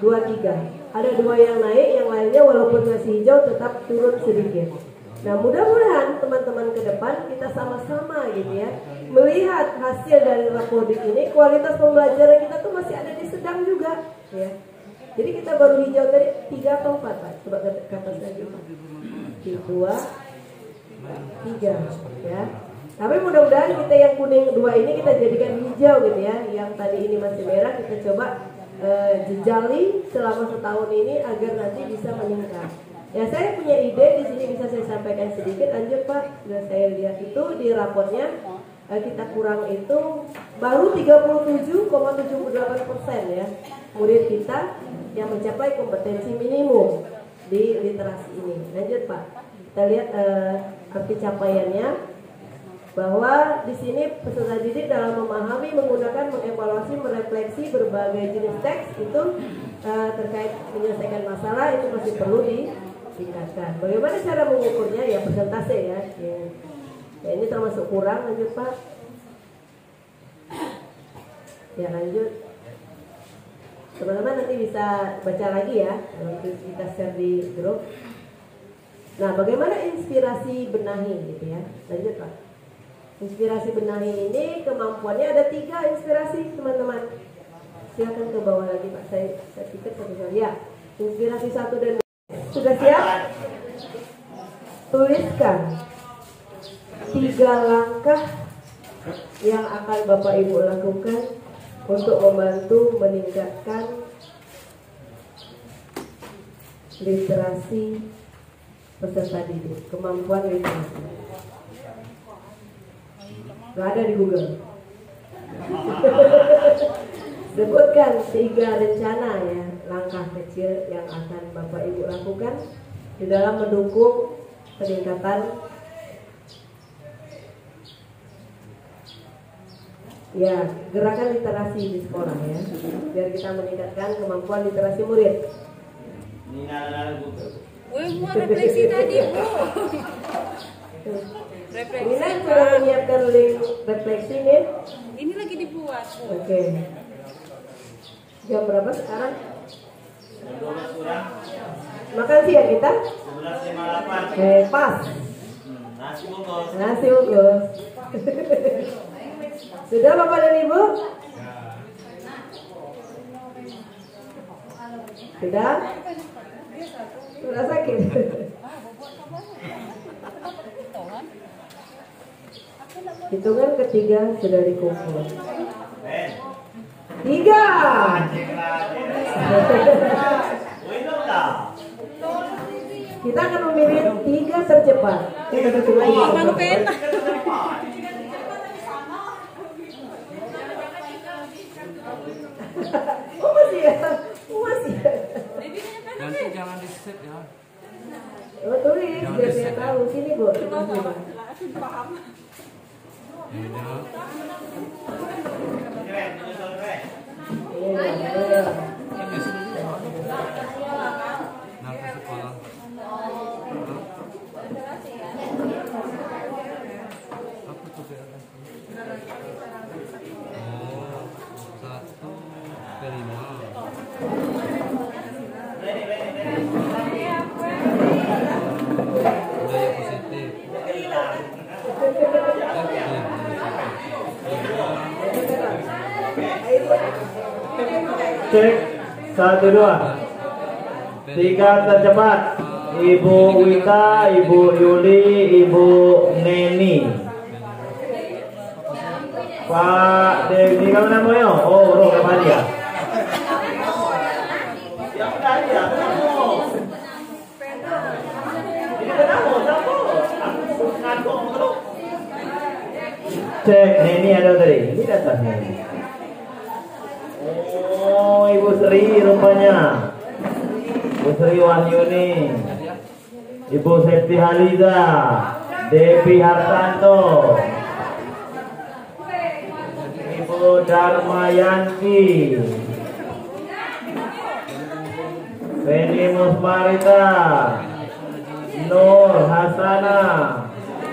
2023. Ada dua yang naik, yang lainnya walaupun masih hijau tetap turun sedikit. Nah, mudah-mudahan teman-teman ke depan kita sama-sama gitu ya, melihat hasil dari rapordik ini, kualitas pembelajaran kita tuh masih ada di sedang juga ya. Jadi kita baru hijau tadi 3 atau 4 Pak? Coba kata saya 2, 3 ya. Tapi mudah-mudahan kita yang kuning 2 ini kita jadikan hijau gitu ya. Yang tadi ini masih merah kita coba jejali selama setahun ini agar nanti bisa meningkat. Ya, saya punya ide di sini bisa saya sampaikan sedikit. Lanjut Pak, sudah saya lihat itu di raportnya kita kurang itu baru 37,78% ya murid kita yang mencapai kompetensi minimum di literasi ini. Lanjut Pak, kita lihat arti capaiannya bahwa di sini peserta didik dalam memahami, menggunakan, mengevaluasi, merefleksi berbagai jenis teks itu terkait menyelesaikan masalah itu masih perlu ditingkatkan. Bagaimana cara mengukurnya? Ya persentase ya. Ya ini termasuk kurang. Lanjut Pak. Ya lanjut. Teman-teman nanti bisa baca lagi ya kalau kita share di grup. Nah, bagaimana inspirasi benahi gitu ya? Lanjut Pak. Inspirasi benahi ini kemampuannya ada 3 inspirasi teman-teman. Silakan ke bawah lagi Pak. Saya pikir satu kali ya. Inspirasi 1 dan 2. Sudah siap? Tuliskan 3 langkah yang akan Bapak Ibu lakukan untuk membantu meningkatkan literasi peserta didik, kemampuan literasi. Gak ada di Google. Sebutkan 3 rencana ya, langkah kecil yang akan Bapak Ibu lakukan di dalam mendukung peningkatan ya gerakan literasi di sekolah ya, biar kita meningkatkan kemampuan literasi murid. Wih, mau refleksi tadi, Bu. Refleksi. Ini sudah menyiapkan link refleksi nih. Ini lagi dibuat. Oke. Jam berapa sekarang? 12 kurang. Makan siang kita? 11.58. Pas. Nasi bungkus. Nasi bungkus. Sudah Bapak dan Ibu? Sudah? Sudah sakit. Hitungan ketiga sudah dikumpul. 3. Kita akan memilih 3 tercepat. Mana pena? Oh masih ya? Masih ya? Nanti jangan di set ya. Oh tulis, biar saya tahu. Sini Bu. Nanti sekolah. Apa tuh BLS? Oh, 1/5. Budaya positif. Cek 1, 2. 3 tercepat. Ibu Wita, Ibu Yuli, Ibu Neni. Pak Dewi, kamu namanya? Oh, Roh Ramadia. Yang tadi ya, kamu. Ini kenapa? Kamu? Aku ngaku terus. Cek, Neni ada tadi. Ini datang Neni. Oh, Ibu Sri rupanya. Ibu Sri Wahyuni, Ibu Septi Haliza, Devi Hartanto, Ibu Darmayanti, Feni Musmarita, Nur Hasana,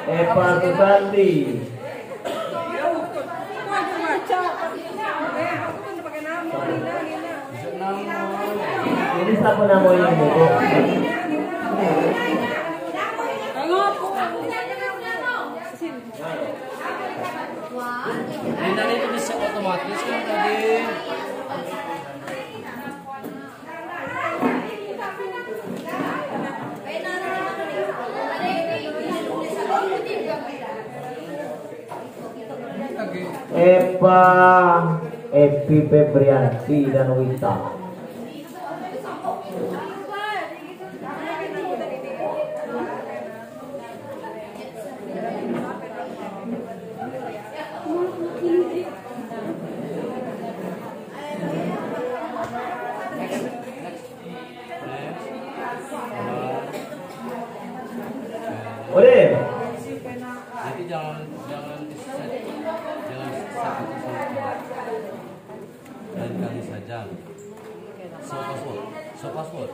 Eva Susanti. Ini siapa namanya Bu? Ini itu bisa otomatis kan tadi. Eva, Epi Febrianti dan Wita. Udah. Jadi jangan di set, jangan set itu lain kali saja. So password,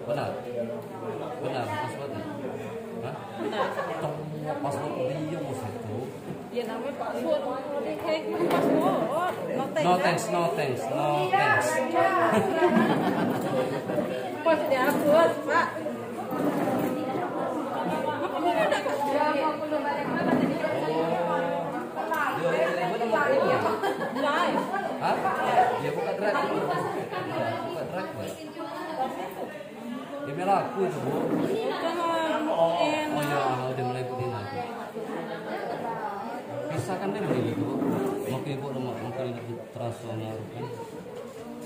benar, passwordnya. Hah? Benar. Semua password dia mus itu. Ya namanya password. Kayak password. No thanks. Pas diupload, Pak. sampai laku itu Bu. Oh ya, udah mulai putin lagi. Bisa kan dia beli Bu. Mungkin Ibu mungkin terasa ngaruh kan.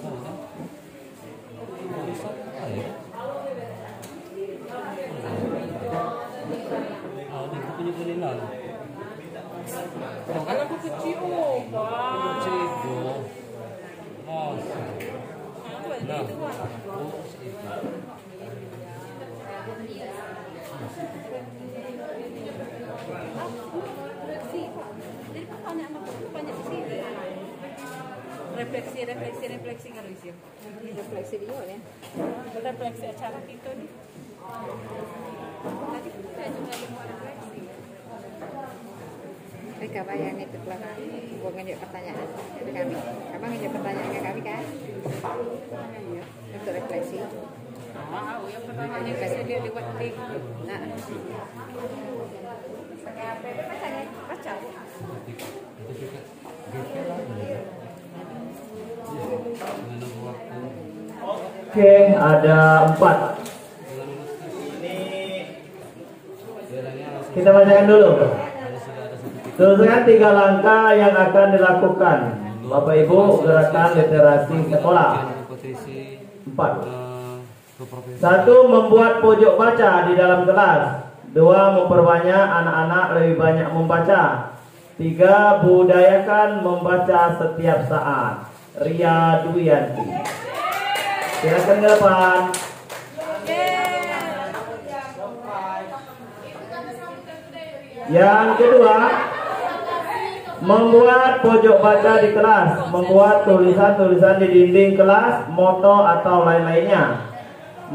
Oh kan? Bisa ya. Dia punya kuningan. Kan aku kecil, Pak. Kecil Bu. Oh. Nah, Bu. Refleksi kalau isi. Refleksi dia ya. Refleksi acara kita nih. Tadi kita juga ada mau refleksi. Mereka bayang itu belakang, gua ngejak pertanyaan ke kami. Abang ngejak pertanyaan ke kami kan? Untuk refleksi. Wow, yang pertama ini bisa dia lewat link. Nah, pakai HP baca. Oke, ada 4. Kita bacakan dulu. Teruskan 3 langkah yang akan dilakukan. Bapak Ibu, gerakan literasi sekolah. 4. 1. Membuat pojok baca di dalam kelas. 2. Memperbanyak anak-anak lebih banyak membaca. 3. Budayakan membaca setiap saat. Ria Duyanti. Silakan ke depan. Yang kedua, membuat pojok baca di kelas. Membuat tulisan-tulisan di dinding kelas, moto atau lain-lainnya.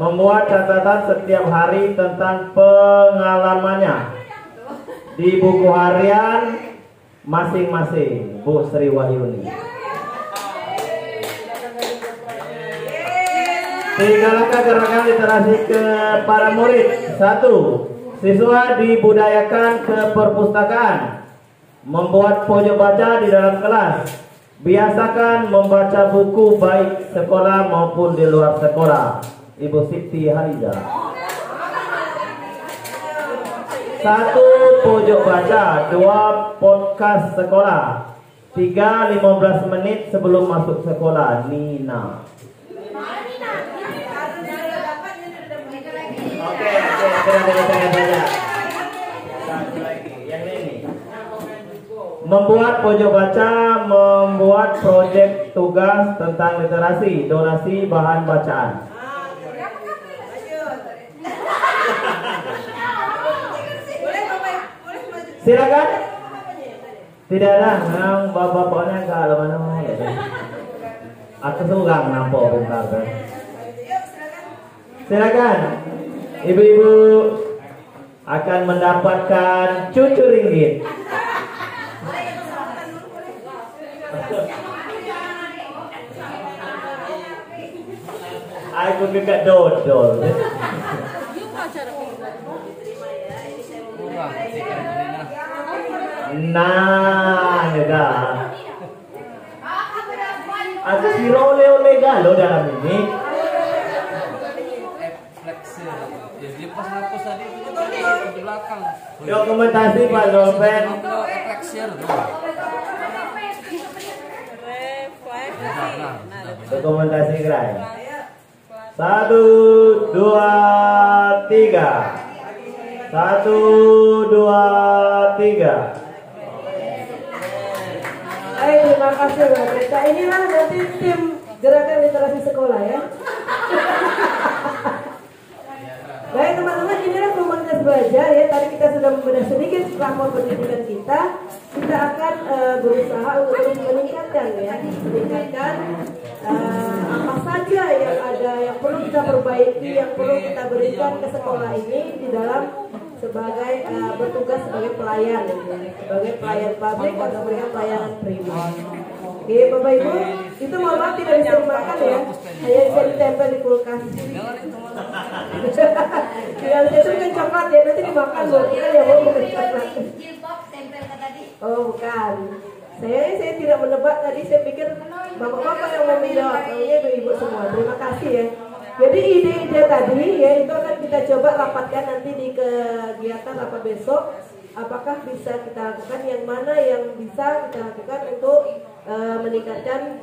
Membuat catatan setiap hari tentang pengalamannya di buku harian masing-masing. Bu Sri Wahyuni. 3 langkah gerakan literasi ke para murid. 1. Siswa dibudayakan ke perpustakaan. Membuat pojok baca di dalam kelas. Biasakan membaca buku baik sekolah maupun di luar sekolah. Ibu Siti Hariza. 1. Pojok baca. 2. Podcast sekolah. 3. 15 menit sebelum masuk sekolah. Nina. Oke, ada. Satu lagi, yang ini. Membuat pojok baca, membuat proyek tugas tentang literasi, donasi bahan bacaan. Silakan. Tidak ada, yang bapak-bapaknya enggak ada mana. Aku suka nampak bongkar. Silakan. Ibu-ibu akan mendapatkan cucu ringgit. Aku juga dodol. Nah, ya. Aku kira oleh-oleh galau dalam ini. Jadi pas hapus tadi itu di belakang. Dokumentasi Pak Noven. Dokumentasi gerai. 1, 2, 3. 1, 2, 3. Terima kasih Mbak Rita. Inilah nanti tim gerakan literasi sekolah ya. Baik teman-teman, inilah komunitas belajar ya. Tadi kita sudah membedah sedikit rapor pendidikan kita. Kita akan berusaha untuk terus meningkatkan ya, apa saja yang ada yang perlu kita perbaiki, yang perlu kita berikan ke sekolah ini di dalam sebagai bertugas sebagai pelayan, sebagai pelayan publik atau sebagai pelayanan primer. Oke, Bapak Ibu, itu mohon maaf tidak bisa dimakan ya, hanya bisa ditempel di kulkas. Tinggal itu kan coklat ya, nanti dimakan buat kita ya, bukan coklat. Oh bukan, saya tidak menebak tadi, saya pikir bapak-bapak yang mau menjawab, namanya ibu-ibu semua. Terima kasih ya. Jadi ide-ide tadi ya itu akan kita coba rapatkan nanti di kegiatan apa besok. Apakah bisa kita lakukan, yang mana yang bisa kita lakukan untuk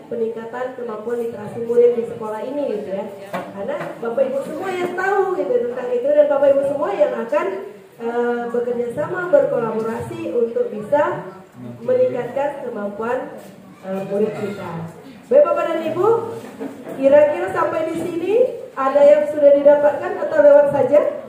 peningkatan kemampuan literasi murid di sekolah ini gitu ya. Karena Bapak Ibu semua yang tahu gitu tentang itu, dan Bapak Ibu semua yang akan bekerja sama, berkolaborasi untuk bisa meningkatkan kemampuan murid kita. Baik Bapak dan Ibu, kira-kira sampai di sini ada yang sudah didapatkan atau lewat saja?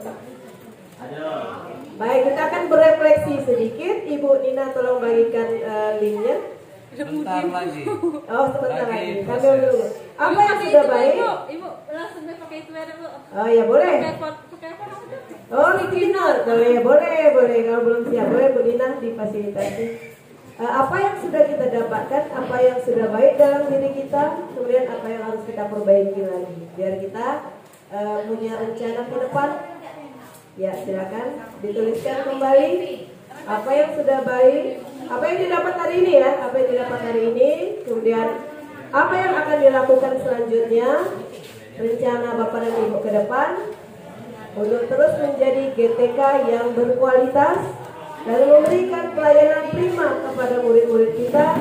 Baik, kita akan berefleksi sedikit. Ibu Nina tolong bagikan linknya. Sebentar lagi. Oh, sebentar lagi. Kami dulu. Apa yang sudah baik? Ibu langsung pakai itu ada Bu. Oh ya boleh. Pakai apa namanya? Oh, Litinor. Boleh. Kalau belum siap, boleh Bu Nina difasilitasi. Apa yang sudah kita dapatkan, apa yang sudah baik dalam diri kita, kemudian apa yang harus kita perbaiki lagi, biar kita punya rencana ke depan. Ya, silakan dituliskan kembali apa yang sudah baik, apa yang didapat hari ini ya, apa yang didapat hari ini, kemudian apa yang akan dilakukan selanjutnya, rencana Bapak dan Ibu ke depan untuk terus menjadi GTK yang berkualitas dan memberikan pelayanan prima kepada murid-murid kita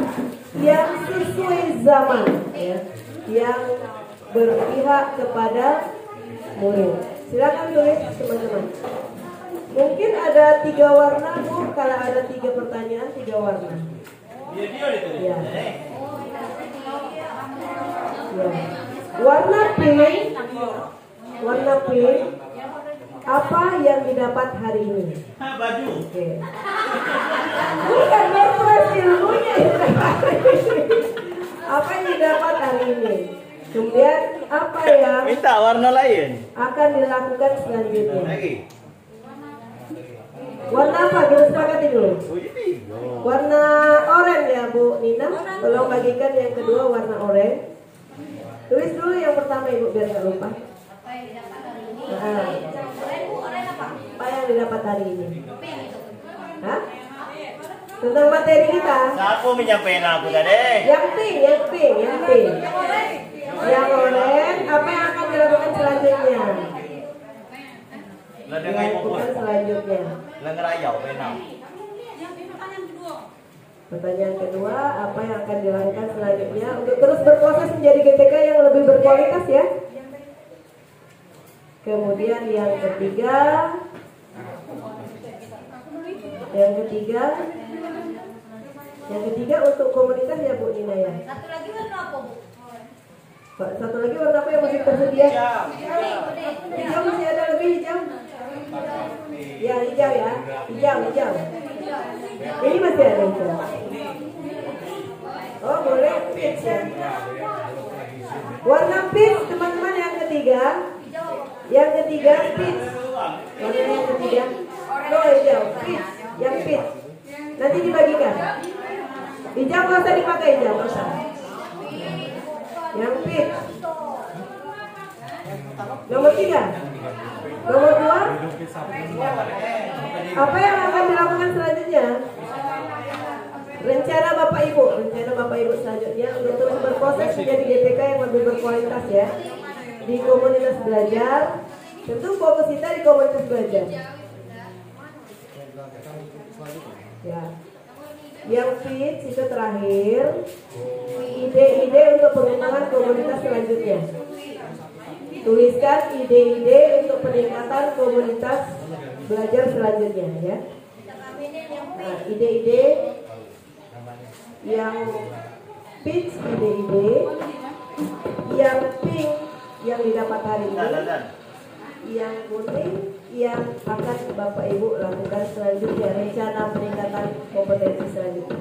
yang sesuai zaman ya, yang berpihak kepada murid. Silakan tulis teman-teman. Mungkin ada 3 warna Bu, kalau ada 3 pertanyaan 3 warna. Ya. Warna pink. Apa yang didapat hari ini? Baju. Oke. Bukan berproses ilmunya. Apa yang didapat hari ini? Kemudian apa yang Minta warna lain akan dilakukan selanjutnya? lagi. Warna apa? Kita sepakati dulu. Warna oranye ya Bu Nina. Tolong bagikan yang kedua warna oranye. Tulis dulu yang pertama Ibu biar nggak lupa. Apa yang didapat hari ini? Hah? Tentang materi kita. Siapa menyampaikan aku tadi? Yang pink. Yang oranye, apa yang akan dilakukan selanjutnya? Dilakukan selanjutnya. Lengerayau penang. Pertanyaan kedua, apa yang akan dilakukan selanjutnya untuk terus berproses menjadi GTK yang lebih berkualitas ya? Kemudian yang ketiga untuk komunitas ya Bu Nina ya. Satu lagi warna apa Bu? Satu lagi warna apa yang masih tersedia? Hijau masih ada lebih hijau? Ya hijau ya, hijau. Ini masih ada hijau. Oh boleh peach ya. Warna peach teman-teman yang ketiga. Yang ketiga peach. Warna yang ketiga. Oh hijau, peach. Yang peach. Nanti dibagikan. Hijau nggak usah dipakai hijau, nggak usah. Yang peach. Nomor 3. Nomor 2. Apa yang akan dilakukan selanjutnya? Rencana Bapak Ibu selanjutnya untuk terus berproses menjadi GTK yang lebih berkualitas ya. Di komunitas belajar, tentu fokus kita di komunitas belajar. Ya. Yang peach itu terakhir. Ide-ide untuk pengembangan komunitas selanjutnya. Tuliskan ide-ide untuk peningkatan komunitas belajar selanjutnya ya. Nah, ide-ide yang peach, ide-ide yang pink yang didapat hari ini, yang kuning yang akan Bapak Ibu lakukan selanjutnya, rencana peningkatan kompetensi selanjutnya.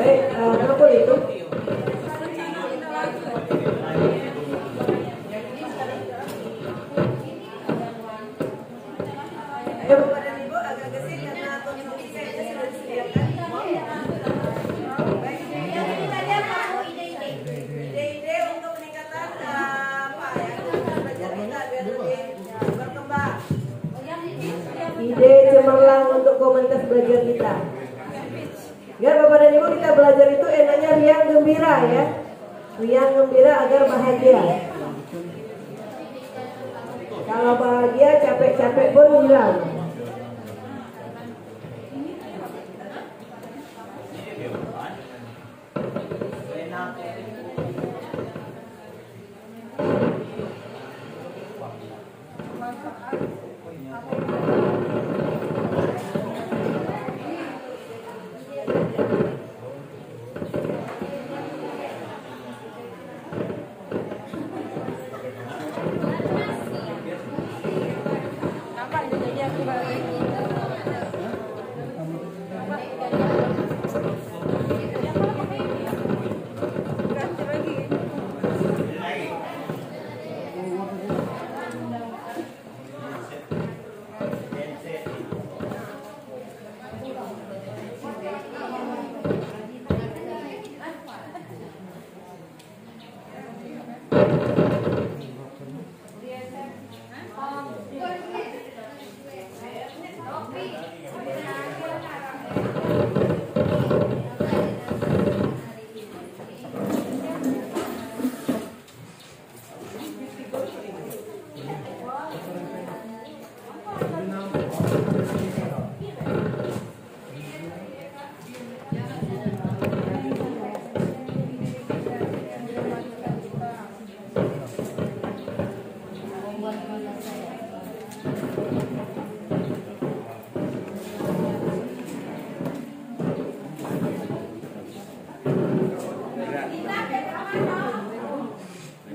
Baik, apa itu? Bapak dan Ibu agak gesit karena konsumsi kayaknya sudah disediakan. Baik. dan Ibu kita belajar itu enaknya riang gembira ya. Riang gembira agar bahagia. Kalau bahagia capek-capek pun hilang.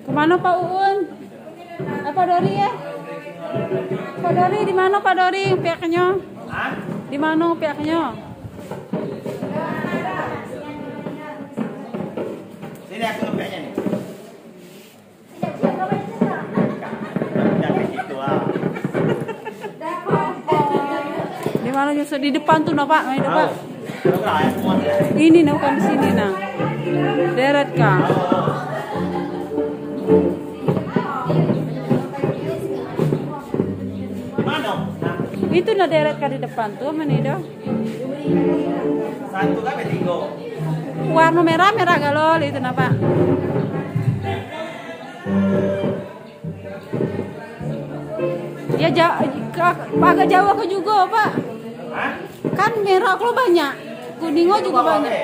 Kemana Pak Uun? Pak Dori ya? Pak Dori di mana Pak Dori pihaknya? Di mana pihaknya? Sini aku ngepeknya nih. Di mana nyusul di depan tuh nah Pak, di depan. Ini nah bukan di sini nah. Deret Kang. Itu na deret ka di depan tuh mana itu? Satu kan tiga. Warna merah galol itu na Pak. Ya agak jauh aku juga Pak. Hah? Kan merah aku banyak, kuningnya juga banyak.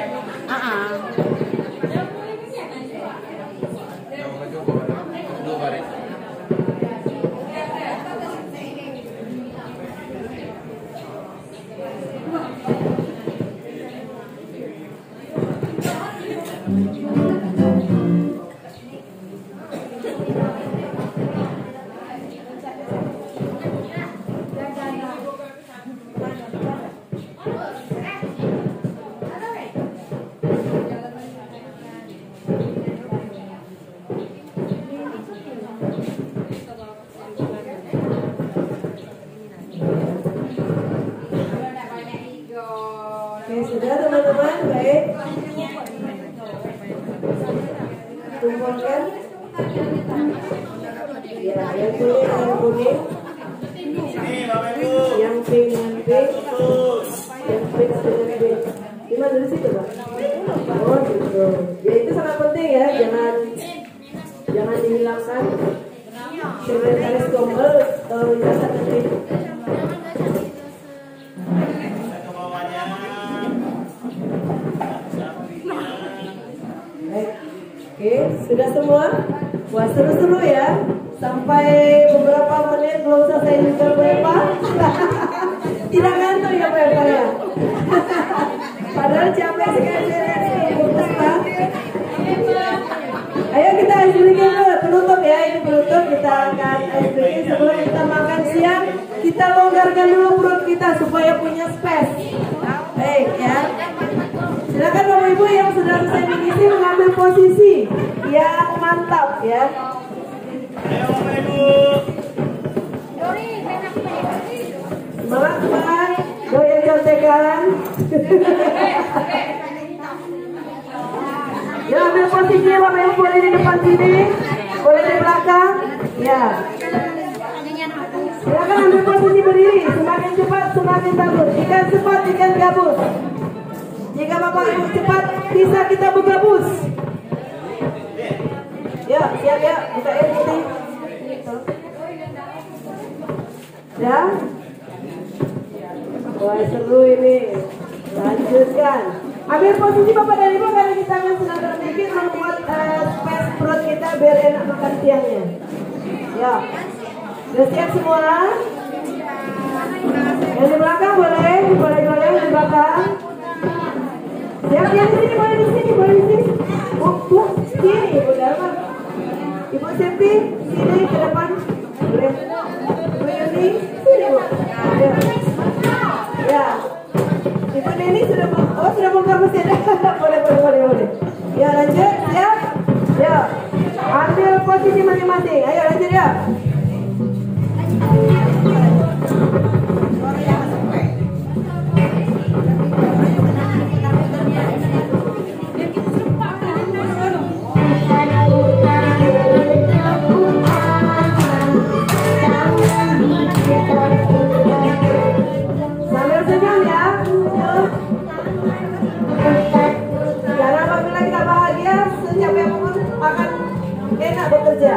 Oke, sudah teman-teman, baik. Kumpulkan. Ya, yang kuning. Ini Bapak Ibu. Yang pink dengan pink. Yang pink dengan pink. Gimana dari situ, Pak? Oh, gitu. Ya itu sangat penting ya, jangan dihilangkan. Sekretaris Kombel ijazah nanti. Oke, sudah semua? Wah, seru-seru ya. Sampai beberapa menit belum selesai juga Pak. Tidak ngantuk ya Pak ya. Padahal capek sekali. Ayo kita ice breaking dulu, penutup ya. Ini penutup, kita akan ice breaking sebelum kita makan siang. Kita longgarkan dulu perut kita supaya punya space. Baik ya. Silakan Bapak Ibu yang sudah selesai mengisi mengambil posisi yang mantap ya. Ayo Bapak Ibu. Semangat, goyang contekan. Ya, ambil posisi Bapak Ibu, boleh di depan sini, boleh di belakang. Ya. Silakan ambil posisi berdiri. Semakin cepat semakin bagus. Ikan cepat, ikan gabus. Jika Bapak Ibu cepat, bisa kita buka bus. Ya, siap ya, buka putih. Ya. Wah, seru ini. Lanjutkan. Ambil posisi Bapak dan Ibu karena kita akan sedang sedikit membuat space perut kita biar enak makan siangnya. Ya. Sudah siap semua? Yang di belakang boleh goyang di belakang. Siap, yang di sini boleh di sini, boleh di sini. Sini, Ibu Dharma. Ibu Septi, sini ke depan. Boleh. Ibu Yuni, sini Bu. Ya. Ibu Neni sudah bongkar mesin. Boleh. Ya, lanjut, siap. Ya. Ambil posisi masing-masing. Ayo lanjut ya. Sambil senyum ya. Karena apabila kita bahagia, setiap pun akan enak bekerja.